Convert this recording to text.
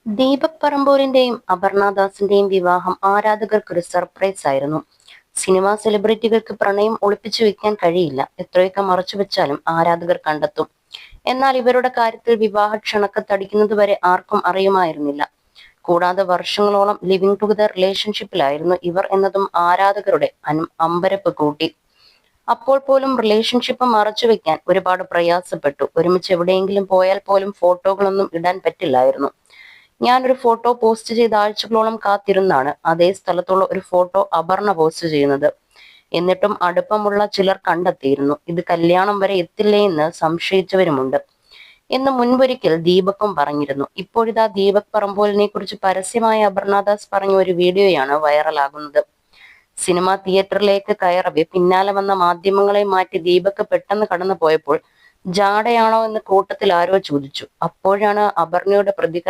ദീപക് പറമ്പോലിന്റെയും അപർണദാസിന്റെയും വിവാഹം ആരാധകർക്കൊരു സർപ്രൈസ് ആയിരുന്നു. സിനിമാ സെലിബ്രിറ്റികൾക്ക് പ്രണയം ഒളിപ്പിച്ചു വെക്കാൻ കഴിയില്ല. എത്രയൊക്കെ മറച്ചു വെച്ചാലും ആരാധകർ കണ്ടെത്തും. എന്നാൽ ഇവരുടെ കാര്യത്തിൽ വിവാഹ ക്ഷണക്കത്തടിക്കുന്നതുവരെ ആർക്കും അറിയുമായിരുന്നില്ല. കൂടാതെ വർഷങ്ങളോളം ലിവിംഗ് ടുഗദർ റിലേഷൻഷിപ്പിലായിരുന്നു ഇവർ എന്നതും ആരാധകരുടെ അമ്പരപ്പ് കൂട്ടി. അപ്പോൾ പോലും റിലേഷൻഷിപ്പ് മറച്ചു വെക്കാൻ ഒരുപാട് പ്രയാസപ്പെട്ടു. ഒരുമിച്ച് എവിടെയെങ്കിലും പോയാൽ പോലും ഫോട്ടോകളൊന്നും ഇടാൻ പറ്റില്ലായിരുന്നു. ഞാനൊരു ഫോട്ടോ പോസ്റ്റ് ചെയ്ത് ആഴ്ചകളോളം കാത്തിരുന്നാണ് അതേ സ്ഥലത്തുള്ള ഒരു ഫോട്ടോ അപർണ പോസ്റ്റ് ചെയ്യുന്നത്. എന്നിട്ടും അടുപ്പമുള്ള ചിലർ കണ്ടെത്തിയിരുന്നു. ഇത് കല്യാണം വരെ എത്തില്ലേ എന്ന് സംശയിച്ചവരുമുണ്ട് എന്ന് മുൻപൊരിക്കൽ ദീപക്കും പറഞ്ഞിരുന്നു. ഇപ്പോഴിതാ ദീപക് പറമ്പോലിനെ കുറിച്ച് പരസ്യമായ അപർണദാസ് പറഞ്ഞ ഒരു വീഡിയോയാണ് വൈറലാകുന്നത്. സിനിമാ തിയേറ്ററിലേക്ക് കയറവെ പിന്നാലെ വന്ന മാധ്യമങ്ങളെ മാറ്റി ദീപക് പെട്ടെന്ന് കടന്നു പോയപ്പോൾ ജാടയാണോ എന്ന് കൂട്ടത്തിൽ ആരോ ചോദിച്ചു. അപ്പോഴാണ് അപർണയുടെ പ്രതികരണം